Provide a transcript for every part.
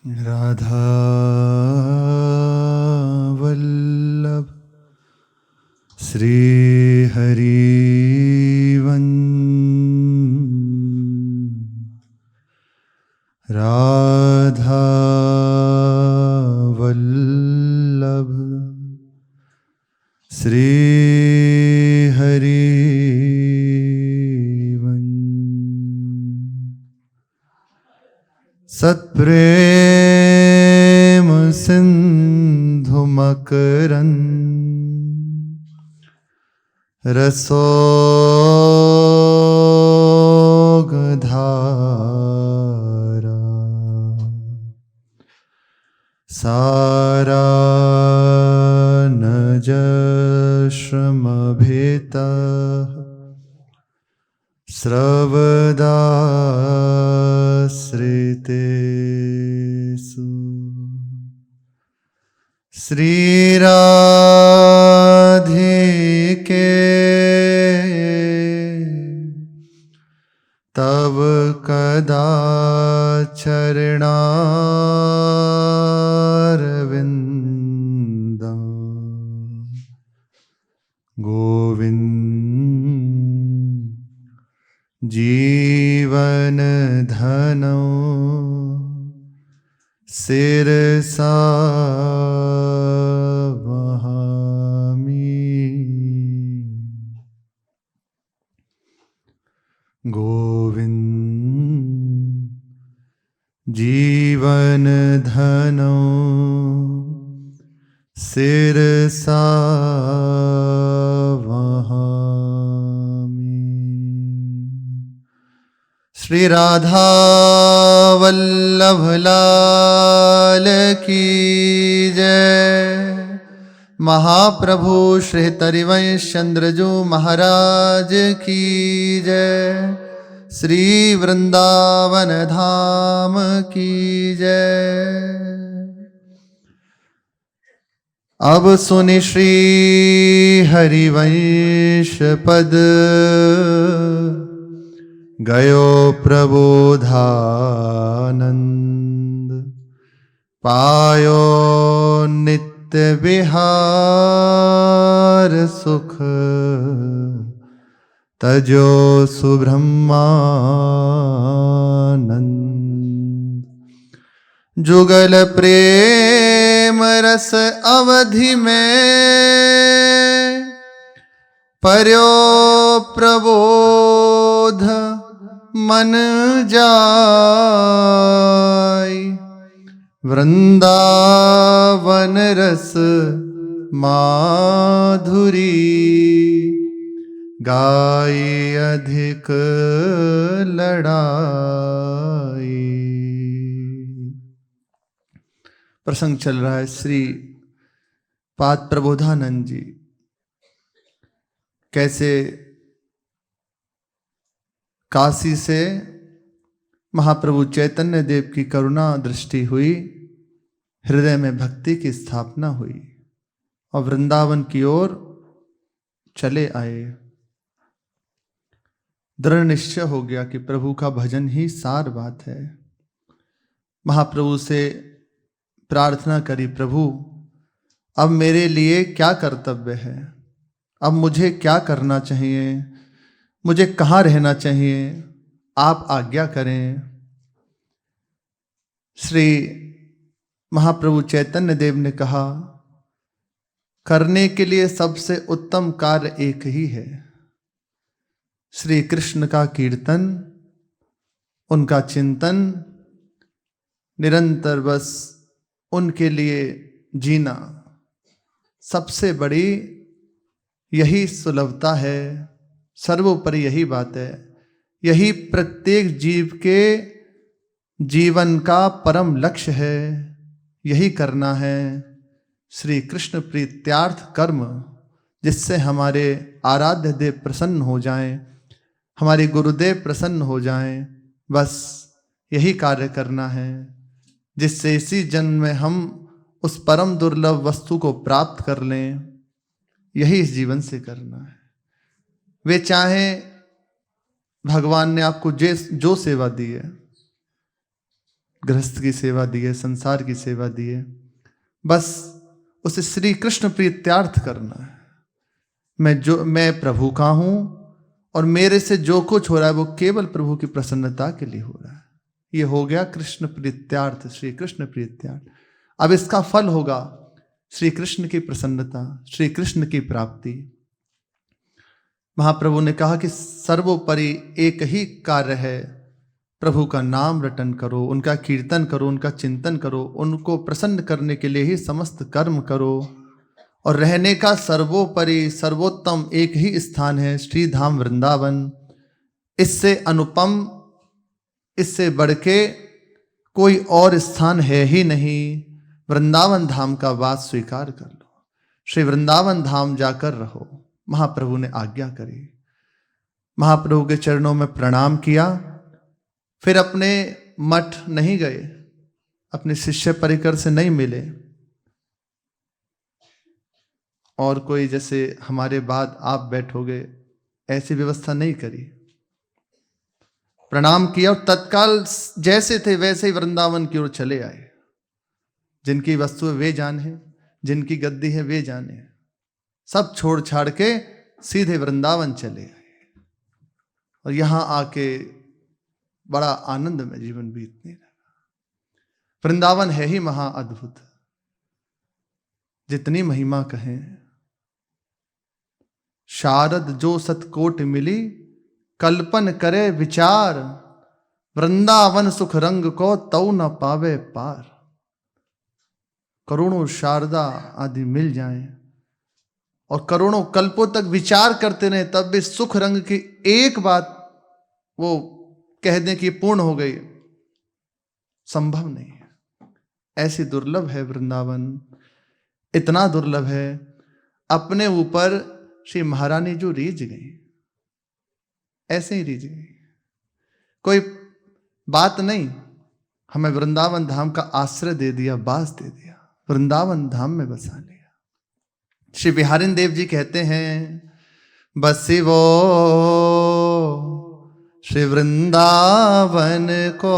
राधा वल्लभ श्री हरिवंश राधा वल्लभ श्री हरिवंश सत्प्रेम सिंधु मकरंद रसोगधारा सारा न जश्रमभिता श्रवदाश्रितेषु श्रीराधिके तव कदाचरणारविन्दं गोविन्द जीवन धनो शिरसा वहामि गोविन्द जीवन धनो शिरसा श्री राधा वल्लभ लाल की जय। महाप्रभु श्री हरिवंश चंद्रजू महाराज की जय। श्री वृंदावन धाम की जय। अब सुनि श्री हरिवंश पद गयो प्रबोधानंद पायो नित्य विहार सुख तजो सुब्रह्मानंद जुगल प्रेम रस अवधि में पर्यो प्रबोध मन जाय वृंदावन रस माधुरी गाय अधिक लड़ाई। प्रसंग चल रहा है श्री पाद प्रबोधानंद जी कैसे काशी से महाप्रभु चैतन्य देव की करुणा दृष्टि हुई, हृदय में भक्ति की स्थापना हुई और वृंदावन की ओर चले आए। दृढ़ निश्चय हो गया कि प्रभु का भजन ही सार बात है। महाप्रभु से प्रार्थना करी, प्रभु अब मेरे लिए क्या कर्तव्य है, अब मुझे क्या करना चाहिए, मुझे कहाँ रहना चाहिए, आप आज्ञा करें। श्री महाप्रभु चैतन्य देव ने कहा, करने के लिए सबसे उत्तम कार्य एक ही है, श्री कृष्ण का कीर्तन, उनका चिंतन, निरंतर बस उनके लिए जीना सबसे बड़ी यही सुलभता है, सर्वोपरि यही बात है। यही प्रत्येक जीव के जीवन का परम लक्ष्य है, यही करना है श्री कृष्ण प्रीत्यार्थ कर्म, जिससे हमारे आराध्य देव प्रसन्न हो जाएं, हमारे गुरुदेव प्रसन्न हो जाएं। बस यही कार्य करना है, जिससे इसी जन्म में हम उस परम दुर्लभ वस्तु को प्राप्त कर लें। यही इस जीवन से करना है। वे चाहें भगवान ने आपको जो सेवा दी है, गृहस्थ की सेवा दी है, संसार की सेवा दी है, बस उसे श्री कृष्ण प्रीत्यार्थ करना है। मैं प्रभु का हूं और मेरे से जो कुछ हो रहा है वो केवल प्रभु की प्रसन्नता के लिए हो रहा है। ये हो गया कृष्ण प्रीत्यार्थ, श्री कृष्ण प्रीत्यार्थ। अब इसका फल होगा श्री कृष्ण की प्रसन्नता, श्री कृष्ण की प्राप्ति। महाप्रभु ने कहा कि सर्वोपरि एक ही कार्य है, प्रभु का नाम रटन करो, उनका कीर्तन करो, उनका चिंतन करो, उनको प्रसन्न करने के लिए ही समस्त कर्म करो। और रहने का सर्वोपरि सर्वोत्तम एक ही स्थान है, श्री धाम वृंदावन। इससे अनुपम, इससे बढ़ के कोई और स्थान है ही नहीं। वृंदावन धाम का वास स्वीकार कर लो, श्री वृंदावन धाम जाकर रहो। महाप्रभु ने आज्ञा करी, महाप्रभु के चरणों में प्रणाम किया। फिर अपने मठ नहीं गए, अपने शिष्य परिकर से नहीं मिले, और कोई जैसे हमारे बाद आप बैठोगे ऐसी व्यवस्था नहीं करी। प्रणाम किया और तत्काल जैसे थे वैसे ही वृंदावन की ओर चले आए। जिनकी वस्तु है वे जाने, जिनकी गद्दी है वे जाने, सब छोड़ छाड़ के सीधे वृंदावन चले आए। और यहां आके बड़ा आनंद में जीवन बीतने लगा। वृंदावन है ही महा अद्भुत, जितनी महिमा कहें। शारद जो सतकोट मिली, कल्पन करे विचार, वृंदावन सुख रंग को तौ न पावे पार। करोड़ों शारदा आदि मिल जाएं और करोड़ों कल्पों तक विचार करते रहे, तब भी सुख रंग की एक बात वो कह दें कि पूर्ण हो गई, संभव नहीं है। ऐसी दुर्लभ है वृंदावन, इतना दुर्लभ है। अपने ऊपर श्री महारानी जो रीझ गई, ऐसे ही रीझ गई, कोई बात नहीं। हमें वृंदावन धाम का आश्रय दे दिया, बास दे दिया, वृंदावन धाम में बसा लिया। श्री बिहारिन देव जी कहते हैं, बसिवो श्री वृंदावन को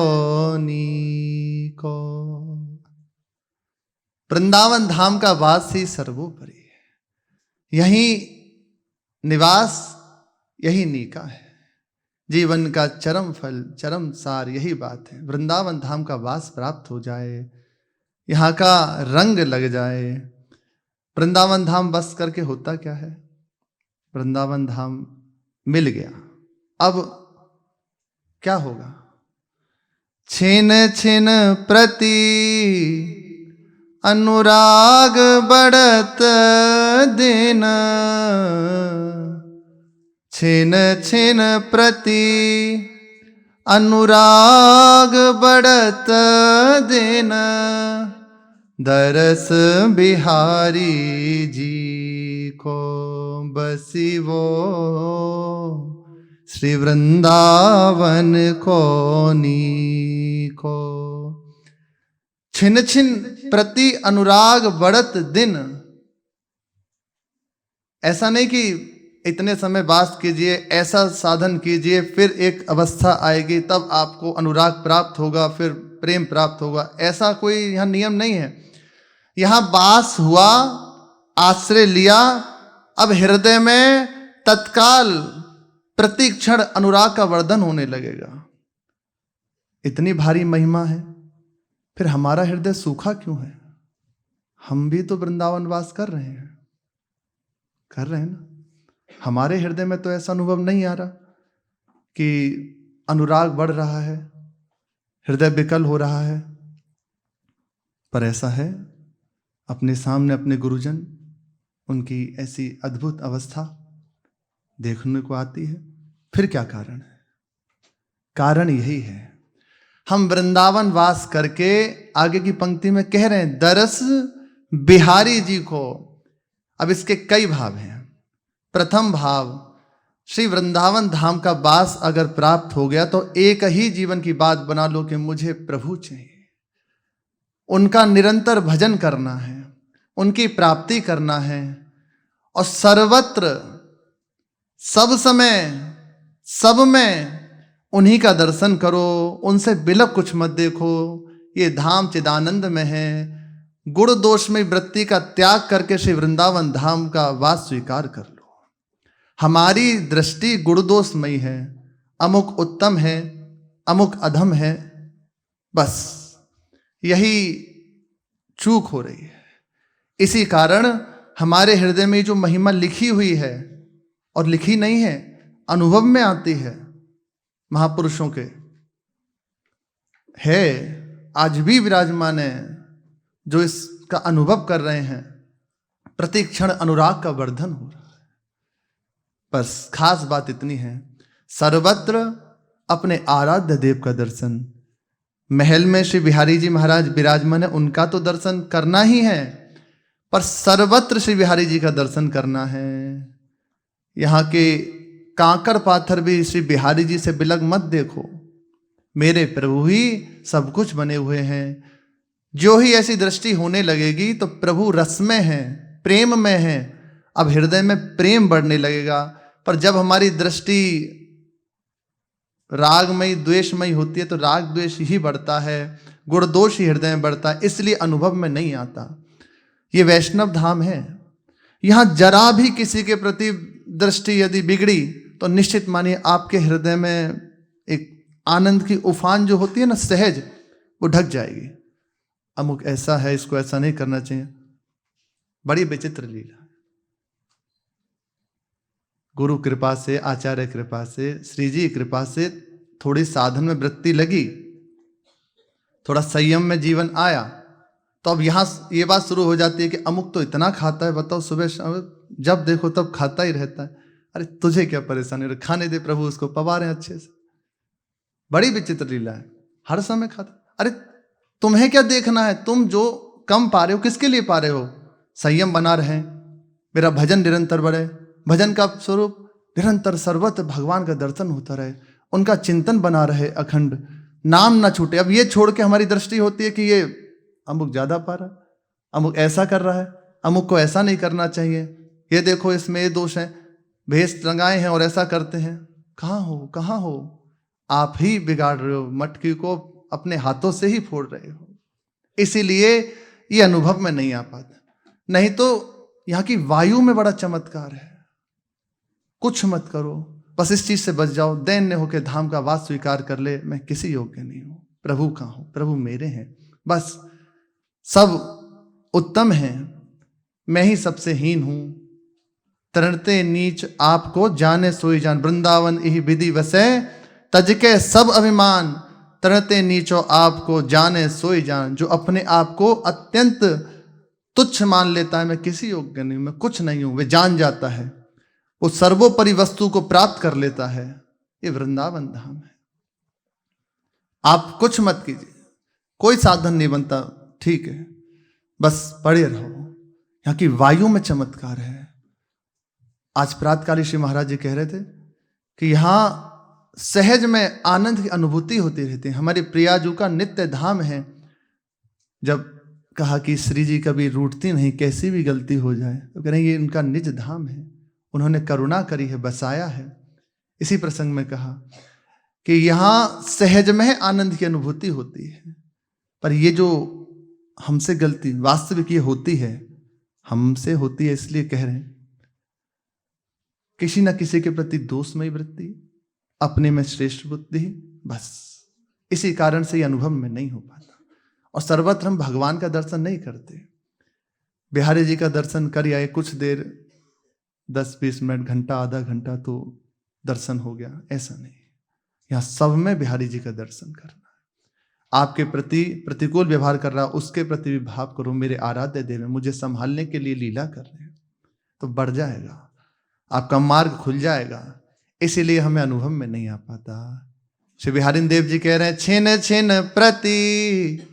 नीको। वृंदावन धाम का वास ही सर्वोपरि है, यही निवास, यही नीका है। जीवन का चरम फल, चरम सार यही बात है। वृंदावन धाम का वास प्राप्त हो जाए, यहाँ का रंग लग जाए। वृंदावन धाम बस करके होता क्या है? वृंदावन धाम मिल गया, अब क्या होगा? छिन छिन प्रति अनुराग बढ़त दिन, छिन छिन प्रति अनुराग बढ़त दिन, दरस बिहारी जी को बसिवो श्री वृंदावन को नीको। छिन छिन प्रति अनुराग बढ़त दिन। ऐसा नहीं कि इतने समय वास कीजिए, ऐसा साधन कीजिए, फिर एक अवस्था आएगी तब आपको अनुराग प्राप्त होगा, फिर प्रेम प्राप्त होगा। ऐसा कोई यहाँ नियम नहीं है। यहाँ वास हुआ, आश्रय लिया, अब हृदय में तत्काल प्रतिक्षण अनुराग का वर्धन होने लगेगा। इतनी भारी महिमा है, फिर हमारा हृदय सूखा क्यों है? हम भी तो वृंदावन वास कर रहे हैं ना। हमारे हृदय में तो ऐसा अनुभव नहीं आ रहा कि अनुराग बढ़ रहा है, हृदय विकल हो रहा है। पर ऐसा है, अपने सामने अपने गुरुजन, उनकी ऐसी अद्भुत अवस्था देखने को आती है। फिर क्या कारण है? कारण यही है, हम वृंदावन वास करके आगे की पंक्ति में कह रहे हैं दरस बिहारी जी को। अब इसके कई भाव हैं। प्रथम भाव, श्री वृंदावन धाम का वास अगर प्राप्त हो गया तो एक ही जीवन की बात बना लो कि मुझे प्रभु चाहिए, उनका निरंतर भजन करना है, उनकी प्राप्ति करना है। और सर्वत्र सब समय सब में उन्हीं का दर्शन करो, उनसे बिलक कुछ मत देखो। ये धाम चिदानंद में है। गुण दोषमय वृत्ति का त्याग करके श्री वृंदावन धाम का वास स्वीकार कर लो। हमारी दृष्टि गुण दोषमयी है, अमुक उत्तम है, अमुक अधम है, बस यही चूक हो रही है। इसी कारण हमारे हृदय में जो महिमा लिखी हुई है और लिखी नहीं है, अनुभव में आती है महापुरुषों के, है आज भी विराजमान है, जो इसका अनुभव कर रहे हैं। प्रति क्षण अनुराग का वर्धन हो रहा है। बस खास बात इतनी है, सर्वत्र अपने आराध्य देव का दर्शन। महल में श्री बिहारी जी महाराज विराजमान है, उनका तो दर्शन करना ही है, पर सर्वत्र श्री बिहारी जी का दर्शन करना है। यहाँ के कांकर पाथर भी श्री बिहारी जी से बिलग मत देखो, मेरे प्रभु ही सब कुछ बने हुए हैं। जो ही ऐसी दृष्टि होने लगेगी तो प्रभु रस में है, प्रेम में है, अब हृदय में प्रेम बढ़ने लगेगा। पर जब हमारी दृष्टि रागमयी द्वेषमयी होती है तो राग द्वेष ही बढ़ता है, गुण दोष ही हृदय में बढ़ता है, इसलिए अनुभव में नहीं आता। ये वैष्णव धाम है, यहाँ जरा भी किसी के प्रति दृष्टि यदि बिगड़ी तो निश्चित मानिए आपके हृदय में एक आनंद की उफान जो होती है ना, सहज, वो ढक जाएगी। अमुक ऐसा है, इसको ऐसा नहीं करना चाहिए। बड़ी विचित्र लीला। गुरु कृपा से, आचार्य कृपा से, श्री जी कृपा से थोड़ी साधन में वृत्ति लगी, थोड़ा संयम में जीवन आया, तो अब यहां ये बात शुरू हो जाती है कि अमुक तो इतना खाता है, बताओ सुबह शाम जब देखो तब खाता ही रहता है। अरे तुझे क्या परेशानी, खाने दे, प्रभु उसको पवा रहे हैं अच्छे से। बड़ी विचित्र लीला है, हर समय खाता। अरे तुम्हें क्या देखना है, तुम जो कम पा रहे हो किसके लिए पा रहे हो? संयम बना रहे, मेरा भजन निरंतर बढ़े, भजन का स्वरूप निरंतर सर्वत्र भगवान का दर्शन होता रहे, उनका चिंतन बना रहे अखंड, नाम ना छूटे। अब ये छोड़ के हमारी दृष्टि होती है कि ये अमुक ज्यादा पा रहा है, अमुक ऐसा कर रहा है, अमुक को ऐसा नहीं करना चाहिए, ये देखो इसमें ये दोष है, भेष रंगाए हैं और ऐसा करते हैं। कहाँ हो, कहाँ हो? आप ही बिगाड़ रहे हो, मटकी को अपने हाथों से ही फोड़ रहे हो। इसीलिए ये अनुभव में नहीं आ पाता। नहीं तो यहाँ की वायु में बड़ा चमत्कार है। कुछ मत करो, बस इस चीज से बच जाओ, दैन्य होकर धाम का वास स्वीकार कर ले, मैं किसी योग्य नहीं हूं, प्रभु कहाँ हो, प्रभु मेरे हैं, बस सब उत्तम हैं, मैं ही सबसे हीन हूं। तरणते नीच आपको जाने सोई जान, वृंदावन यही विधि वसै तजके सब अभिमान। तरणते नीचो आपको जाने सोई जान, जो अपने आप को अत्यंत तुच्छ मान लेता है, मैं किसी योग्य नहीं, मैं कुछ नहीं हूं, वे जान जाता है, वो सर्वोपरि वस्तु को प्राप्त कर लेता है। ये वृंदावन धाम है। आप कुछ मत कीजिए, कोई साधन नहीं बनता, ठीक है, बस पड़े रहो। यहाँ की वायु में चमत्कार है। आज प्रातकाली श्री महाराज जी कह रहे थे कि यहाँ सहज में आनंद की अनुभूति होती रहती है। हमारे प्रियाजू का नित्य धाम है। जब कहा कि श्री जी कभी रूठती नहीं, कैसी भी गलती हो जाए, तो कह रहे हैं ये इनका निज धाम है, उन्होंने करुणा करी है, बसाया है। इसी प्रसंग में कहा कि यहाँ सहज में आनंद की अनुभूति होती है, पर ये जो हमसे गलती वास्तविक ये होती है, हमसे होती है, इसलिए कह रहे हैं किसी न किसी के प्रति दोषमयी वृत्ति, अपने में श्रेष्ठ बुद्धि, बस इसी कारण से ये अनुभव में नहीं हो पाता। और सर्वत्र हम भगवान का दर्शन नहीं करते। बिहारी जी का दर्शन कर आए, कुछ देर 10-20 मिनट, घंटा, आधा घंटा तो दर्शन हो गया, ऐसा नहीं। यहाँ सब में बिहारी जी का दर्शन करना है। आपके प्रति प्रतिकूल व्यवहार कर रहा, उसके प्रति भी भाव करो, मेरे आराध्य देव मुझे संभालने के लिए लीला कर रहे हैं, तो बढ़ जाएगा, आपका मार्ग खुल जाएगा। इसीलिए हमें अनुभव में नहीं आ पाता। श्री बिहारी देव जी कह रहे हैं, छिन छिन प्रति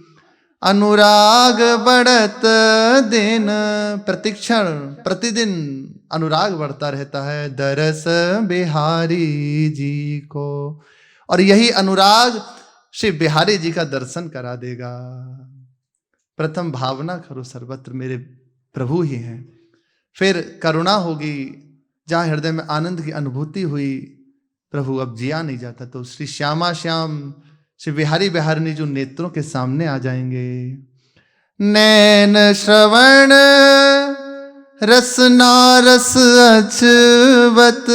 अनुराग बढ़त दिन, प्रतिक्षण प्रतिदिन अनुराग बढ़ता रहता है दरस बिहारी जी को। और यही अनुराग श्री बिहारी जी का दर्शन करा देगा। प्रथम भावना करो, सर्वत्र मेरे प्रभु ही हैं, फिर करुणा होगी। जहाँ हृदय में आनंद की अनुभूति हुई, प्रभु अब जिया नहीं जाता, तो श्री श्यामा श्याम श्री बिहारी बिहारिणी जो नेत्रों के सामने आ जाएंगे। नैन श्रवण रसना रस अछवत,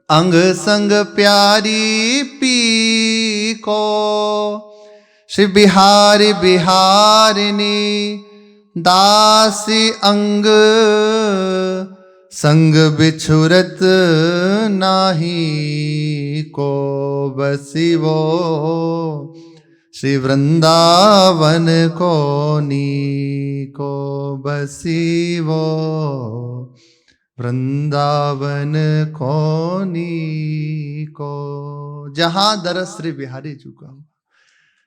अंग संग प्यारी पी को। श्री बिहारी बिहारिणी दासी अंग संग बिछुरत नाही को। बसी वो श्री वृंदावन को नी को। बसी वो वृंदावन को नी को। जहां दरस श्री बिहारी झुका हुआ।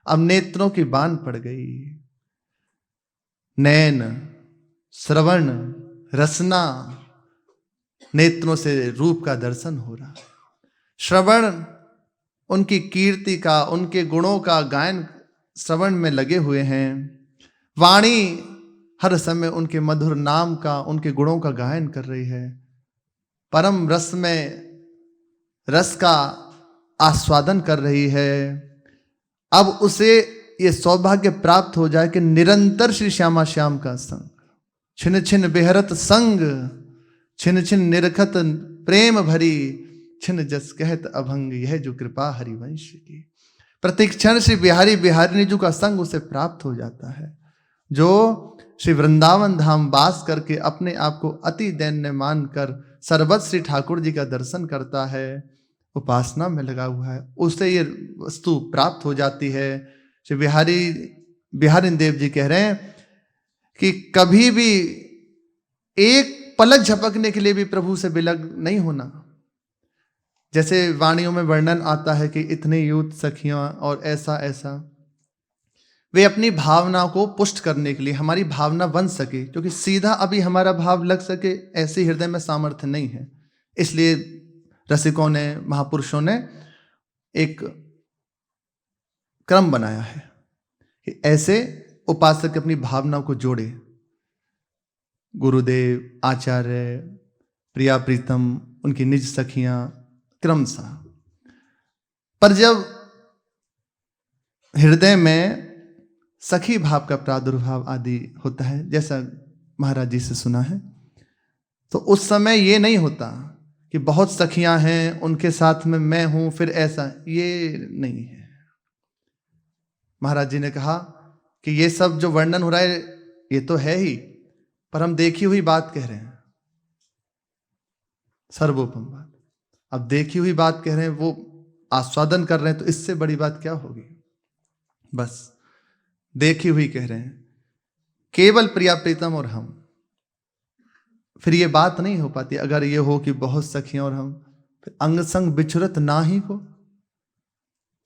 अब नेत्रों की बान पड़ गई। नैन श्रवण रसना, नेत्रों से रूप का दर्शन हो रहा। श्रवण उनकी कीर्ति का, उनके गुणों का गायन श्रवण में लगे हुए हैं। वाणी हर समय उनके मधुर नाम का, उनके गुणों का गायन कर रही है। परम रस में रस का आस्वादन कर रही है। अब उसे ये सौभाग्य प्राप्त हो जाए कि निरंतर श्री श्यामा श्याम का संग, छिन छिन बेहरत संग, छिन छिन निरखत प्रेम भरी, छिन जस कहत अभंग, यह जो कृपा हरिवंश की। प्रतिक्षण श्री बिहारी बिहारिणी जी का संग उसे प्राप्त हो जाता है, जो श्री वृंदावन धाम वास करके अपने आप को अति दैन्य मानकर सर्वत श्री ठाकुर जी का दर्शन करता है, उपासना में लगा हुआ है, उसे ये वस्तु प्राप्त हो जाती है। श्री बिहारी देव जी कह रहे हैं कि कभी भी एक पलक झपकने के लिए भी प्रभु से विलग नहीं होना। जैसे वाणियों में वर्णन आता है कि इतने यूथ सखियां और ऐसा ऐसा, वे अपनी भावना को पुष्ट करने के लिए, हमारी भावना बन सके, क्योंकि सीधा अभी हमारा भाव लग सके ऐसे हृदय में सामर्थ्य नहीं है। इसलिए रसिकों ने, महापुरुषों ने एक क्रम बनाया है कि ऐसे उपासक अपनी भावना को जोड़े। गुरुदेव, आचार्य, प्रिया प्रीतम, उनकी निज सखियां क्रमशः। पर जब हृदय में सखी भाव का प्रादुर्भाव आदि होता है, जैसा महाराज जी से सुना है, तो उस समय ये नहीं होता कि बहुत सखियां हैं उनके साथ में मैं हूं फिर ऐसा, ये नहीं है। महाराज जी ने कहा कि ये सब जो वर्णन हो रहा है ये तो है ही, पर हम देखी हुई बात कह रहे हैं, सर्वोपम बात। अब देखी हुई बात कह रहे हैं, वो आस्वादन कर रहे हैं, तो इससे बड़ी बात क्या होगी। बस देखी हुई कह रहे हैं, केवल प्रिया प्रीतम और हम। फिर ये बात नहीं हो पाती अगर ये हो कि बहुत सखियां और हम, फिर अंग संग बिछुरत ना ही को,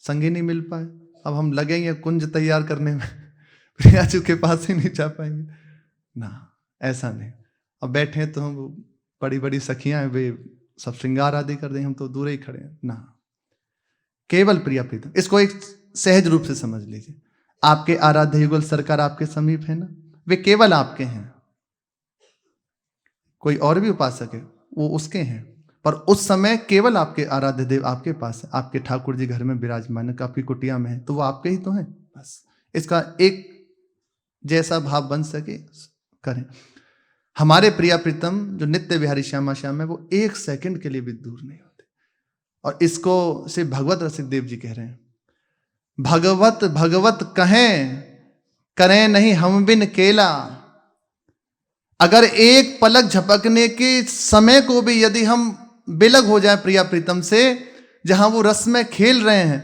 संगी नहीं मिल पाए। अब हम लगेंगे कुंज तैयार करने में, प्रिया जी के पास ही नहीं जा पाएंगे ना, ऐसा नहीं। अब बैठे हैं तो हम बड़ी बड़ी सखियां हैं, वे सब श्रृंगार आदि कर दें, हम तो दूर ही खड़े हैं ना। केवल प्रिया प्रीतम, इसको एक सहज रूप से समझ लीजिए। आपके आराध्य युगल सरकार आपके समीप है ना, वे केवल आपके हैं। कोई और भी उपासक है वो उसके हैं, पर उस समय केवल आपके आराध्य देव आपके पास है। आपके ठाकुर जी घर में विराजमान है, आपकी कुटिया में है, तो वो आपके ही तो हैं। बस इसका एक जैसा भाव बन सके करें। हमारे प्रिया प्रीतम जो नित्य बिहारी श्यामा श्याम है, वो एक सेकंड के लिए भी दूर नहीं होते। और इसको श्री भगवत रसिक देव जी कह रहे हैं, भगवत भगवत कहें करें नहीं हम बिन केला। अगर एक पलक झपकने के समय को भी यदि हम बिलग हो जाए प्रिया प्रीतम से, जहां वो रस में खेल रहे हैं,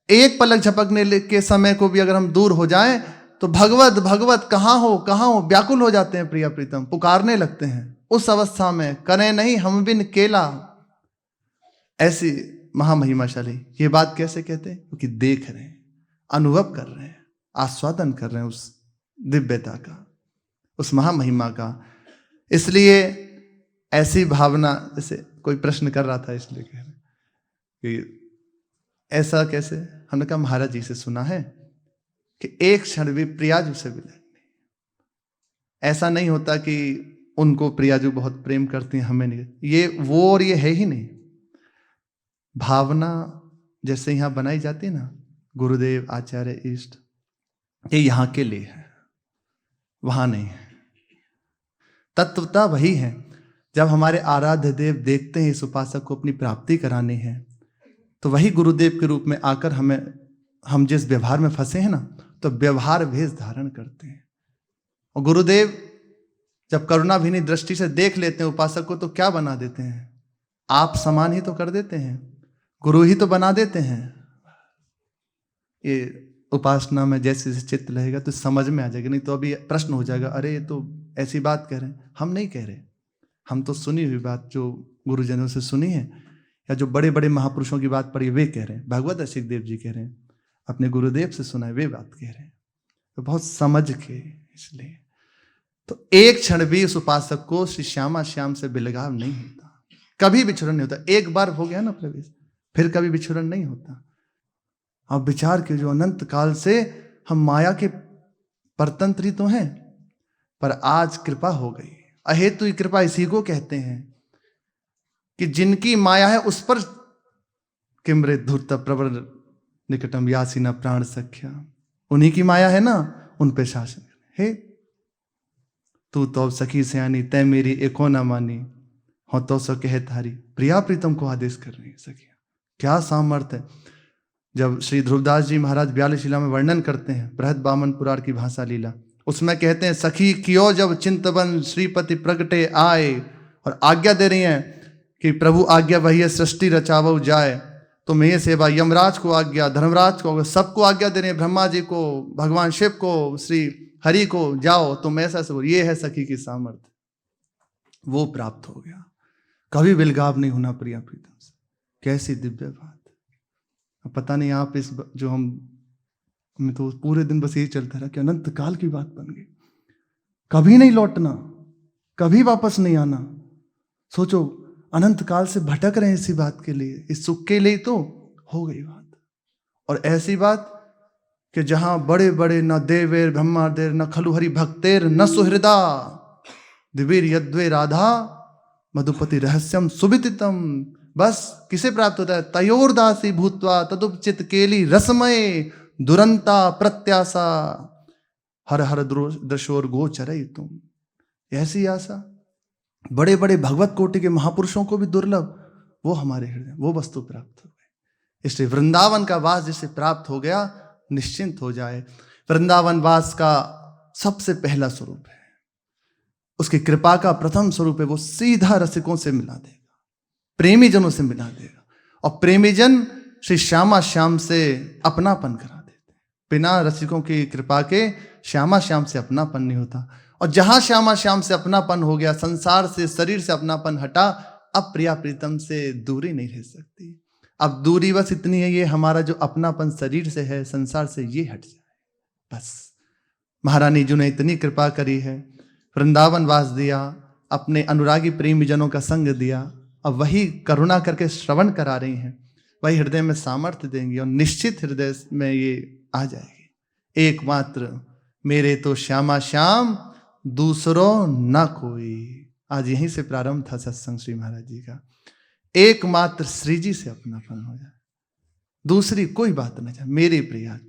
एक पलक झपकने के समय को भी अगर हम दूर हो जाएं, तो भगवत भगवत कहाँ हो व्याकुल हो जाते हैं प्रिया प्रीतम, पुकारने लगते हैं। उस अवस्था में करें नहीं हम बिन केला, ऐसी महामहिमाशाली। ये बात कैसे कहते हैं? क्योंकि देख रहे हैं, अनुभव कर रहे हैं, आस्वादन कर रहे हैं उस दिव्यता का, उस महामहिमा का। इसलिए ऐसी भावना, जैसे कोई प्रश्न कर रहा था इसलिए कह रहे कि ऐसा कैसे। हमने कहा महाराज जी से सुना है कि एक क्षण भी प्रियाजू से विलग नहीं। ऐसा नहीं होता कि उनको प्रियाजू बहुत प्रेम करती हैं, हमें नहीं, ये वो और ये है ही नहीं। भावना जैसे यहाँ बनाई जाती है ना, गुरुदेव आचार्य इष्ट, ये यहाँ के लिए है, वहां नहीं है। तत्वता वही है। जब हमारे आराध्य देव देखते हैं इस उपासक को अपनी प्राप्ति करानी है, तो वही गुरुदेव के रूप में आकर हम जिस व्यवहार में फंसे हैं ना, तो व्यवहार भेष धारण करते हैं। और गुरुदेव जब करुणाभिनी दृष्टि से देख लेते हैं उपासक को, तो क्या बना देते हैं? आप समान ही तो कर देते हैं, गुरु ही तो बना देते हैं। ये उपासना में जैसे जैसे चित्त रहेगा तो समझ में आ जाएगा। नहीं तो अभी प्रश्न हो जाएगा, अरे ये तो ऐसी बात कह रहे हैं। हम नहीं कह रहे, हम तो सुनी हुई बात जो गुरुजनों से सुनी है, या जो बड़े बड़े महापुरुषों की बात पढ़ी वे कह रहे हैं। भगवत रसिक देव जी कह रहे हैं, अपने गुरुदेव से सुना है वे बात कह रहे हैं, तो बहुत समझ के। इसलिए तो एक क्षण भी उस उपासक को श्री श्यामा श्याम से बिलगाव नहीं होता, कभी बिछुड़न नहीं होता। एक बार हो गया ना प्रवेश, फिर कभी बिछुड़न नहीं होता। आप विचार के जो अनंत काल से हम माया के परतंत्री तो हैं, पर आज कृपा हो गई। अहेतु कृपा इसी को कहते हैं कि जिनकी माया है उस पर किमृत धूर्त प्रवर निकटम यासीना प्राण सख्या, उन्हीं की माया है ना, उन पे शासन हे। तू तो सखी सयानी तय मेरी एको न मानी, हो तो सो कहे तारी प्रिया प्रीतम को आदेश कर रही है सखिया। क्या सामर्थ्य है। जब श्री ध्रुवदास जी महाराज 42 लीला में वर्णन करते हैं बृहद बामन पुराण की भाषा लीला, उसमें कहते हैं सखी कियो जब चिंतवन श्रीपति प्रगटे आए, और आज्ञा दे रही हैं कि प्रभु आज्ञा वही है सृष्टि रचावो जाए, तो मैं सेवा यमराज को आज्ञा, धर्मराज को, सबको आज्ञा दे रहे हैं, ब्रह्मा जी को, भगवान शिव को, श्री हरि को, जाओ तुम ऐसा से। ये है सखी की सामर्थ्य, वो प्राप्त हो गया। कभी विलगाव नहीं होना प्रिया प्रीतम से। कैसी दिव्य बात। पता नहीं आप इस जो हमें तो पूरे दिन बस यही चलता रहा कि अनंत काल की बात बन गई, कभी नहीं लौटना, कभी वापस नहीं आना। सोचो अनंत काल से भटक रहे हैं इसी बात के लिए, इस सुख के लिए तो हो गई बात। और ऐसी बात कि जहां बड़े बड़े न देवेर ब्रह्मादेर न खलु हरि भक्तेर न सुहृदा दिवीर यद्वे राधा मधुपति रहस्यम सुविदितम। बस किसे प्राप्त होता है? तयोरदासी भूतवा तदुपचित केली रसमय दुरंता प्रत्याशा हर हर दृशोर गोचरई तुम। ऐसी आशा बड़े बड़े भगवत कोटि के महापुरुषों को भी दुर्लभ, वो हमारे हृदय वो वस्तु प्राप्त हो गई। इसलिए वृंदावन का वास जिसे प्राप्त हो गया निश्चिंत हो जाए। वृंदावन वास का सबसे पहला स्वरूप है, उसकी कृपा का प्रथम स्वरूप है, वो सीधा रसिकों से मिला देगा, प्रेमी जनों से मिला देगा। और प्रेमी जन श्री श्यामा श्याम से अपनापन करा देते। बिना रसिकों की कृपा के श्यामा श्याम से अपनापन नहीं होता। और जहां श्यामा श्याम से अपनापन हो गया, संसार से शरीर से अपनापन हटा, अब प्रिया प्रीतम से दूरी नहीं रह सकती। अब दूरी बस इतनी है, ये हमारा जो अपनापन शरीर से है, संसार से, ये हट जाए बस। महारानी जी ने इतनी कृपा करी है, वृंदावन वास दिया, अपने अनुरागी प्रेमी जनों का संग दिया। अब वही करुणा करके श्रवण करा रही हैं, वही हृदय में सामर्थ्य देंगी और निश्चित हृदय में ये आ जाएगी। एकमात्र मेरे तो श्यामा श्याम दूसरों न कोई। आज यहीं से प्रारंभ था सत्संग श्री महाराज जी का। एकमात्र श्री जी से अपनापन हो जाए, दूसरी कोई बात न जाए, मेरे प्रिया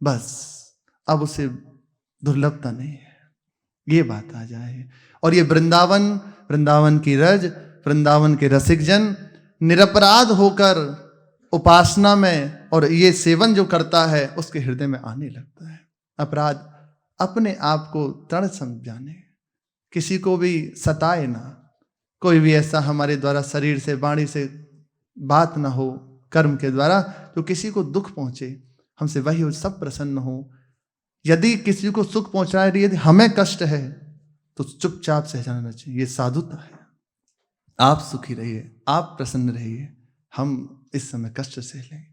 बस। अब उसे दुर्लभता नहीं है, ये बात आ जाए। और ये वृंदावन की रज, वृंदावन के रसिक जन निरपराध होकर उपासना में और ये सेवन जो करता है उसके हृदय में आने लगता है। अपराध अपने आप को तड़ समझाने, किसी को भी सताए ना, कोई भी ऐसा हमारे द्वारा शरीर से वाणी से बात ना हो, कर्म के द्वारा जो किसी को दुख पहुंचे, हमसे वही हो, सब प्रसन्न हो। यदि किसी को सुख पहुंचा रही है, हमें कष्ट है, तो चुपचाप सह जाना चाहिए, ये साधुता है। आप सुखी रहिए, आप प्रसन्न रहिए, हम इस समय कष्ट सह लेंगे।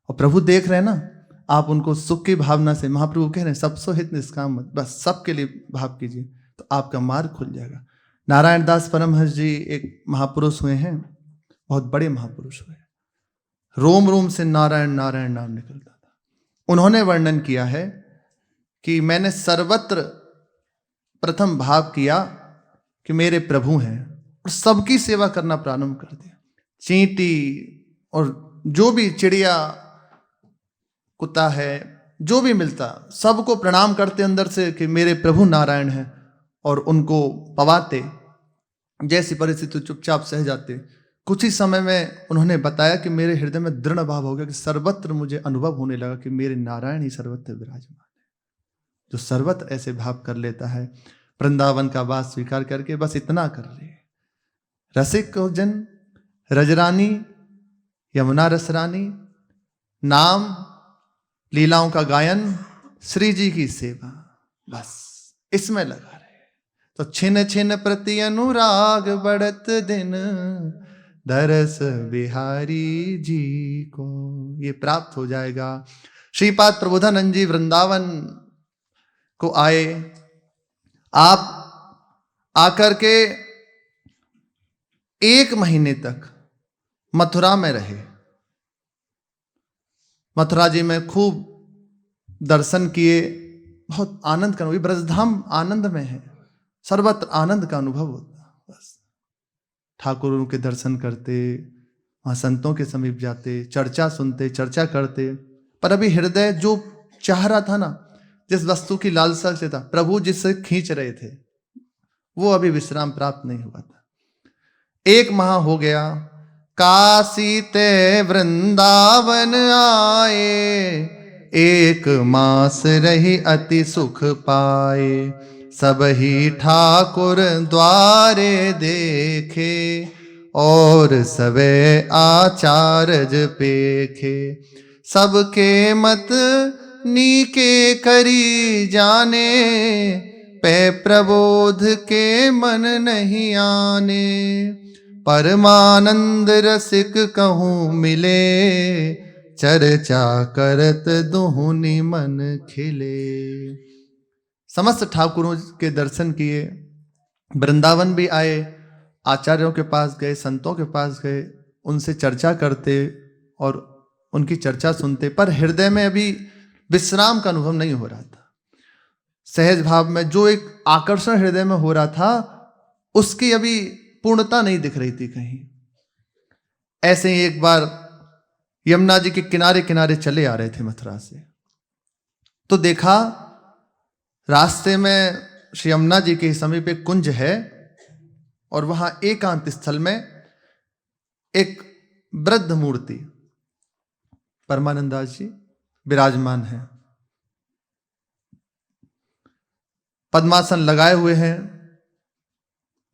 और प्रभु देख रहे हैं ना, आप उनको सुख की भावना से, महाप्रभु कह रहे हैं सब सो हित निष्काम मत, बस सबके लिए भाव कीजिए, तो आपका मार्ग खुल जाएगा। नारायण दास परमहंस जी एक महापुरुष हुए हैं, बहुत बड़े महापुरुष हुए, रोम रोम से नारायण नारायण नाम निकलता था। उन्होंने वर्णन किया है कि मैंने सर्वत्र प्रथम भाव किया कि मेरे प्रभु हैं, और सबकी सेवा करना प्रारंभ कर दिया। चींटी और जो भी चिड़िया कुत्ता है, जो भी मिलता, सबको प्रणाम करते अंदर से कि मेरे प्रभु नारायण हैं, और उनको पवाते। जैसी परिस्थिति चुपचाप सह जाते। कुछ ही समय में उन्होंने बताया कि मेरे हृदय में दृढ़ भाव हो गया कि सर्वत्र मुझे अनुभव होने लगा कि मेरे नारायण ही सर्वत्र विराजमान है। जो सर्वत्र ऐसे भाव कर लेता है, वृंदावन का वास स्वीकार करके बस इतना कर ले। रसिक जन रजरानी यमुना रसरानी, नाम लीलाओं का गायन, श्री जी की सेवा, बस इसमें लगा रहे। तो छिन छिन प्रति अनुराग बढ़त दिन, दरस बिहारी जी को ये प्राप्त हो जाएगा। श्रीपाद प्रबोधानंद जी वृंदावन को आए। आप आकर के 1 महीने तक मथुरा में रहे। मथुरा जी में खूब दर्शन किए, बहुत आनंद का, ब्रजधाम आनंद में है, सर्वत्र आनंद का अनुभव होता। बस ठाकुरों के दर्शन करते, वहां संतों के समीप जाते, चर्चा सुनते, चर्चा करते। पर अभी हृदय जो चाह रहा था ना, जिस वस्तु की लालसा से था, प्रभु जिससे खींच रहे थे, वो अभी विश्राम प्राप्त नहीं हुआ था। 1 माह हो गया, काशी ते वृंदावन आए, 1 मास रही अति सुख पाए। सब ही ठाकुर द्वारे देखे, और सबे आचार्य पेखे। सबके मत नीके करी जाने, पे प्रबोध के मन नहीं आने। परमानंद रसिक कहूँ मिले, चर्चा करत दुहुनि मन खिले। समस्त ठाकुरों के दर्शन किए, वृंदावन भी आए, आचार्यों के पास गए, संतों के पास गए, उनसे चर्चा करते और उनकी चर्चा सुनते। पर हृदय में अभी विश्राम का अनुभव नहीं हो रहा था। सहज भाव में जो एक आकर्षण हृदय में हो रहा था, उसकी अभी पूर्णता नहीं दिख रही थी कहीं। ऐसे ही एक बार यमुना जी के किनारे किनारे चले आ रहे थे मथुरा से, तो देखा रास्ते में श्री यमुना जी के समीप एक कुंज है, और वहां एकांत स्थल में एक वृद्ध मूर्ति परमानंदास जी विराजमान है। पद्मासन लगाए हुए हैं,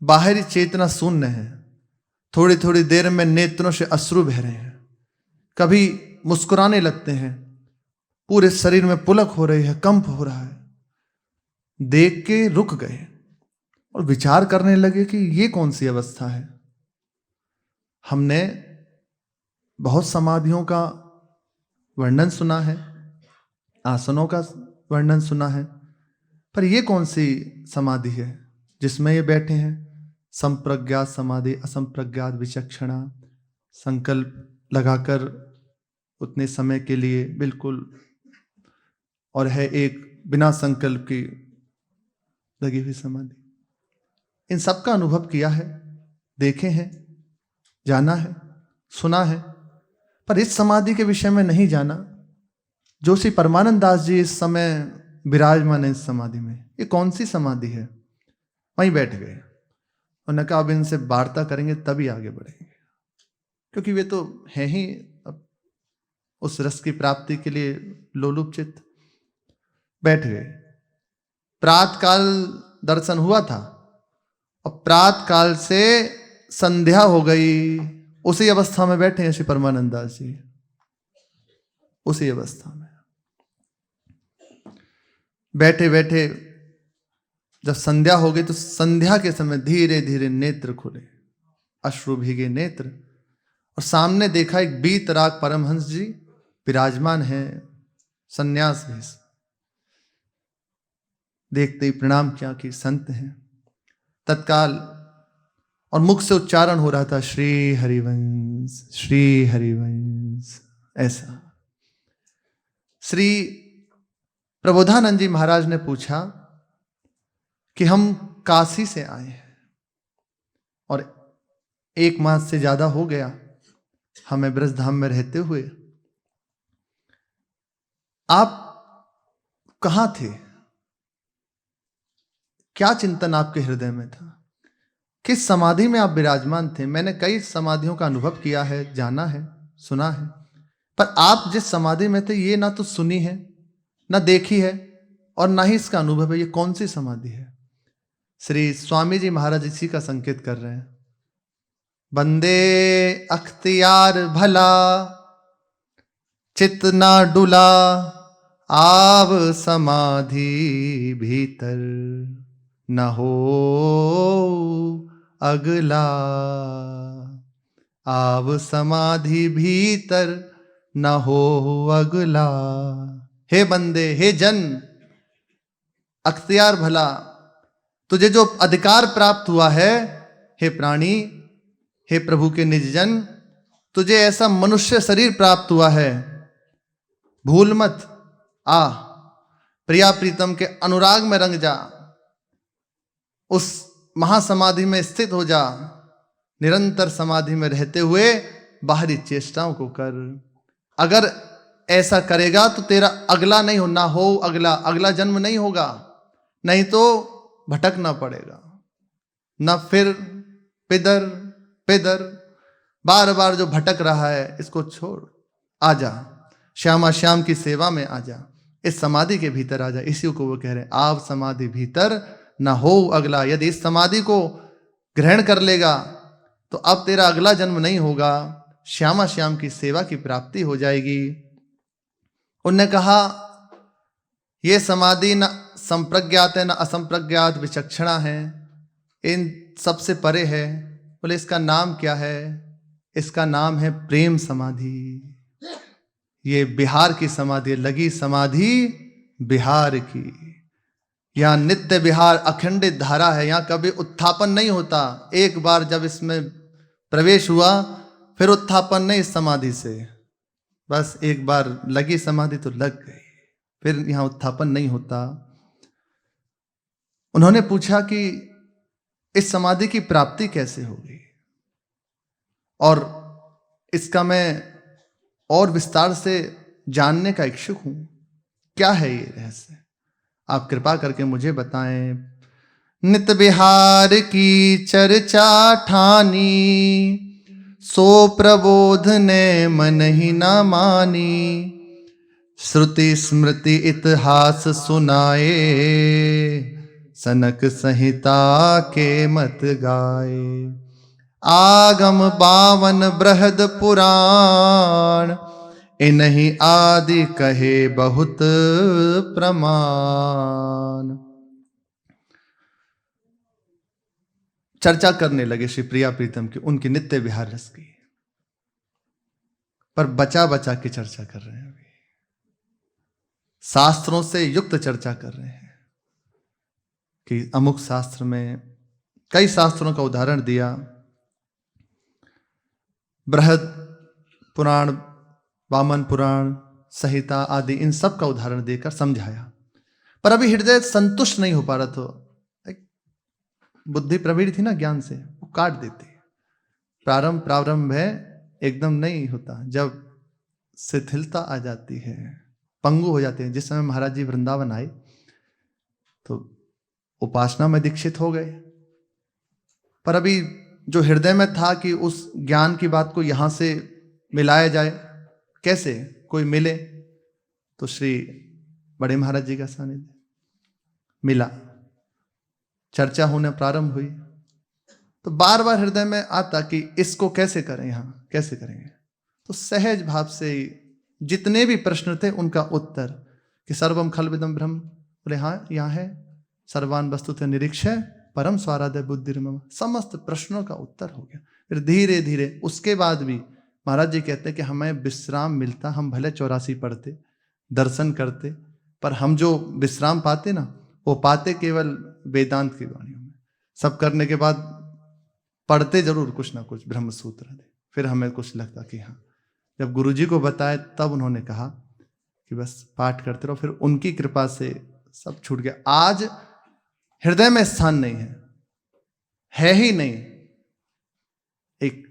बाहरी चेतना शून्य है। थोड़ी थोड़ी देर में नेत्रों से अश्रु बह रहे हैं, कभी मुस्कुराने लगते हैं, पूरे शरीर में पुलक हो रही है, कंप हो रहा है। देख के रुक गए और विचार करने लगे कि ये कौन सी अवस्था है। हमने बहुत समाधियों का वर्णन सुना है, आसनों का वर्णन सुना है, पर ये कौन सी समाधि है जिसमें ये बैठे हैं? संप्रज्ञात समाधि, असंप्रज्ञात विचक्षणा, संकल्प लगाकर उतने समय के लिए बिल्कुल, और है एक बिना संकल्प की लगी हुई समाधि। इन सब का अनुभव किया है, देखे हैं, जाना है, सुना है, पर इस समाधि के विषय में नहीं जाना जो श्री परमानंद दास जी इस समय विराजमान है। इस समाधि में ये कौन सी समाधि है? वहीं बैठ गए। उन्होंने कहा अब इनसे वार्ता करेंगे तभी आगे बढ़ेंगे, क्योंकि वे तो हैं ही अब उस रस की प्राप्ति के लिए लोलुप चित्त। बैठ गए। प्रातःकाल दर्शन हुआ था, और प्रातःकाल से संध्या हो गई, उसी अवस्था में बैठे हैं श्री परमानंद दास जी, उसी अवस्था में बैठे बैठे जब संध्या हो गई, तो संध्या के समय धीरे धीरे नेत्र खुले, अश्रु भीगे नेत्र, और सामने देखा एक बीतराग परमहंस जी विराजमान है, सन्यास भेष। देखते ही प्रणाम किया कि संत हैं। तत्काल और मुख से उच्चारण हो रहा था श्री हरिवंश, श्री हरिवंश, ऐसा। श्री प्रबोधानंद जी महाराज ने पूछा कि हम काशी से आए हैं और 1 मास से ज्यादा हो गया, हमें ब्रजधाम में रहते हुए आप कहां थे? क्या चिंतन आपके हृदय में था? किस समाधि में आप विराजमान थे? मैंने कई समाधियों का अनुभव किया है, जाना है, सुना है, पर आप जिस समाधि में थे ये ना तो सुनी है, ना देखी है, और ना ही इसका अनुभव है। ये कौन सी समाधि है? श्री स्वामी जी महाराज इसी का संकेत कर रहे हैं। बंदे अख्तियार भला, चित ना डुला, आव समाधि भीतर, न हो अगला। आव समाधि भीतर, न हो अगला। हे बंदे, हे जन, अख्तियार भला, तुझे जो अधिकार प्राप्त हुआ है, हे प्राणी, हे प्रभु के निज जन, तुझे ऐसा मनुष्य शरीर प्राप्त हुआ है, भूल मत। आ प्रिया प्रीतम के अनुराग में रंग जा, उस महासमाधि में स्थित हो जा, निरंतर समाधि में रहते हुए बाहरी चेष्टाओं को कर। अगर ऐसा करेगा तो तेरा अगला नहीं होना हो, अगला जन्म नहीं होगा, नहीं तो भटकना पड़ेगा। न फिर पिदर पिदर, बार बार जो भटक रहा है इसको छोड़, आजा श्यामा श्याम की सेवा में आजा, इस समाधि के भीतर आजा। इसी को वो कह रहे हैं, आव समाधि भीतर, ना हो अगला। यदि इस समाधि को ग्रहण कर लेगा तो अब तेरा अगला जन्म नहीं होगा, श्यामा श्याम की सेवा की प्राप्ति हो जाएगी। उनने कहा ये समाधि न संप्रज्ञात है, न असंप्रज्ञात विचक्षणा है, इन सबसे परे है। बोले इसका नाम क्या है? इसका नाम है प्रेम समाधि। ये बिहार की समाधि, लगी समाधि बिहार की। यहाँ नित्य बिहार अखंडित धारा है, यहाँ कभी उत्थापन नहीं होता। एक बार जब इसमें प्रवेश हुआ फिर उत्थापन नहीं इस समाधि से, बस एक बार लगी समाधि तो लग गई, फिर यहाँ उत्थापन नहीं होता। उन्होंने पूछा कि इस समाधि की प्राप्ति कैसे होगी, और इसका मैं और विस्तार से जानने का इच्छुक हूं। क्या है ये रहस्य? आप कृपा करके मुझे बताएं। नित बिहार की चर्चा ठानी, सो प्रबोध ने मन ही न मानी। श्रुति स्मृति इतिहास सुनाए, सनक संहिता के मत गाए। आगम बावन बृहद पुराण, इन्हीं आदि कहे बहुत प्रमाण। चर्चा करने लगे श्री प्रिया प्रीतम की, उनकी नित्य विहार रस की, पर बचा बचा के चर्चा कर रहे हैं। अभी शास्त्रों से युक्त चर्चा कर रहे हैं कि अमुक शास्त्र में, कई शास्त्रों का उदाहरण दिया, बृहद पुराण, वामन पुराण, संहिता आदि, इन सब का उदाहरण देकर समझाया। पर अभी हृदय संतुष्ट नहीं हो पा रहा था। बुद्धि प्रवीण थी ना ज्ञान से, वो काट देती। प्रारंभ है, एकदम नहीं होता। जब शिथिलता आ जाती है, पंगु हो जाते हैं। जिस समय महाराज जी वृंदावन आए तो उपासना में दीक्षित हो गए, पर अभी जो हृदय में था कि उस ज्ञान की बात को यहां से मिलाया जाए, कैसे कोई मिले, तो श्री बड़े महाराज जी का सानिध्य मिला, चर्चा होने प्रारंभ हुई। तो बार बार हृदय में आता कि इसको कैसे करें, यहां कैसे करेंगे। तो सहज भाव से जितने भी प्रश्न थे उनका उत्तर कि सर्वम खलविदम ब्रह्म, बोले हाँ यहाँ है, सर्वान वस्तुतः निरीक्षय परम स्वाराध्य बुद्धिर्मम, समस्त प्रश्नों का उत्तर हो गया। फिर धीरे धीरे उसके बाद भी महाराज जी कहते हैं कि हमें विश्राम मिलता, हम भले 84 पढ़ते, दर्शन करते, पर हम जो विश्राम पाते ना, वो पाते केवल वेदांत की वाणियों में। सब करने के बाद पढ़ते जरूर कुछ ना कुछ ब्रह्म सूत्र, फिर हमें कुछ लगता कि हाँ, जब गुरुजी को बताए तब उन्होंने कहा कि बस पाठ करते रहो। फिर उनकी कृपा से सब छूट गया। आज हृदय में स्थान नहीं है ही नहीं। एक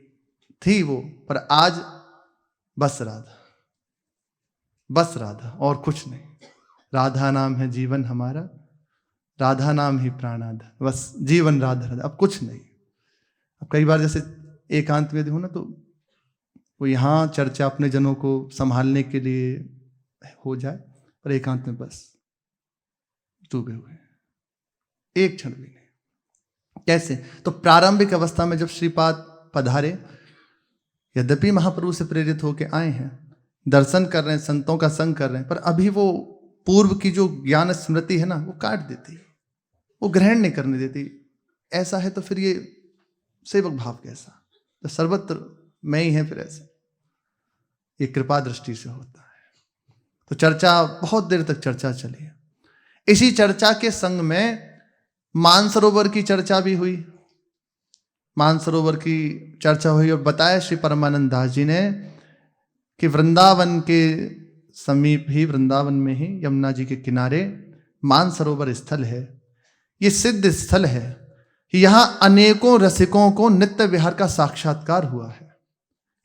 थी वो, पर आज बस राधा, बस राधा और कुछ नहीं। राधा नाम है जीवन हमारा, राधा नाम ही प्राणाधा, बस जीवन राधा राधा, अब कुछ नहीं। अब कई बार जैसे एकांत में हो ना, तो वो यहाँ चर्चा अपने जनों को संभालने के लिए हो जाए, पर एकांत में बस डूबे हुए, एक क्षण भी नहीं। कैसे? तो प्रारंभिक अवस्था में जब श्रीपाद पधारे, यद्यपि महाप्रभु से प्रेरित होकर आए हैं, दर्शन कर रहे हैं, संतों का संग कर रहे हैं, पर अभी वो पूर्व की जो ज्ञान स्मृति है ना, वो काट देती, वो ग्रहण नहीं करने देती। ऐसा है तो फिर ये सेवक भाव कैसा? तो सर्वत्र मैं ही है, फिर ऐसा ये कृपा दृष्टि से होता है। तो चर्चा बहुत देर तक चर्चा चली। इसी चर्चा के संग में मानसरोवर की चर्चा भी हुई। मानसरोवर की चर्चा हुई और बताया श्री परमानंद दास जी ने कि वृंदावन के समीप ही, वृंदावन में ही यमुना जी के किनारे मानसरोवर स्थल है। ये सिद्ध स्थल है, यहां अनेकों रसिकों को नित्य विहार का साक्षात्कार हुआ है।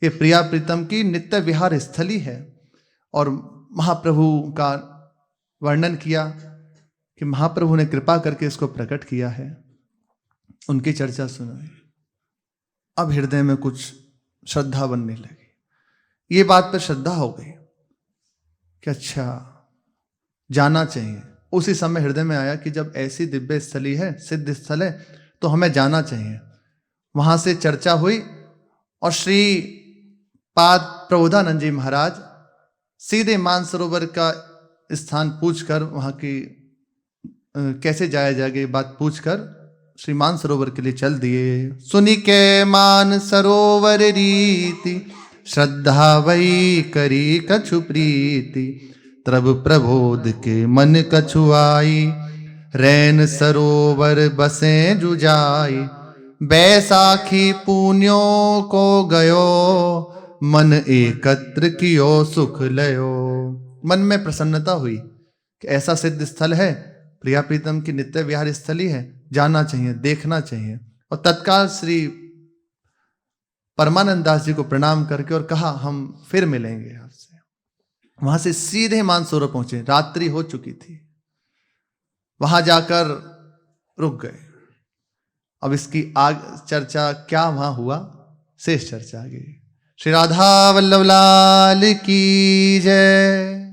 ये प्रिया प्रीतम की नित्य विहार स्थली है। और महाप्रभु का वर्णन किया कि महाप्रभु ने कृपा करके इसको प्रकट किया है। उनकी चर्चा सुनाई, अब हृदय में कुछ श्रद्धा बनने लगी। ये बात पर श्रद्धा हो गई कि अच्छा जाना चाहिए। उसी समय हृदय में आया कि जब ऐसी दिव्य स्थली है, सिद्ध स्थल है, तो हमें जाना चाहिए। वहां से चर्चा हुई और श्री पाद प्रबोधानंद जी महाराज सीधे मानसरोवर का स्थान पूछकर, वहां की कैसे जाया जाएगा बात पूछकर श्री मानसरोवर के लिए चल दिए। सुनी के मानसरोवर रीति, श्रद्धा वही करी कछु प्रीति, तब प्रबोध के मन कछु आई, रैन सरोवर बसे जुजाई, बैसाखी पुण्यों को गयो, मन एकत्र कियो सुख लयो। मन में प्रसन्नता हुई कि ऐसा सिद्ध स्थल है, प्रिया प्रीतम की नित्य विहार स्थली है, जाना चाहिए, देखना चाहिए। और तत्काल श्री परमानंद दास जी को प्रणाम करके और कहा हम फिर मिलेंगे आपसे। वहां से सीधे मानसरोवर पहुंचे। रात्रि हो चुकी थी, वहां जाकर रुक गए। अब इसकी आग चर्चा क्या वहां हुआ, शेष चर्चा आगे। श्री राधा वल्लभ लाल की जय।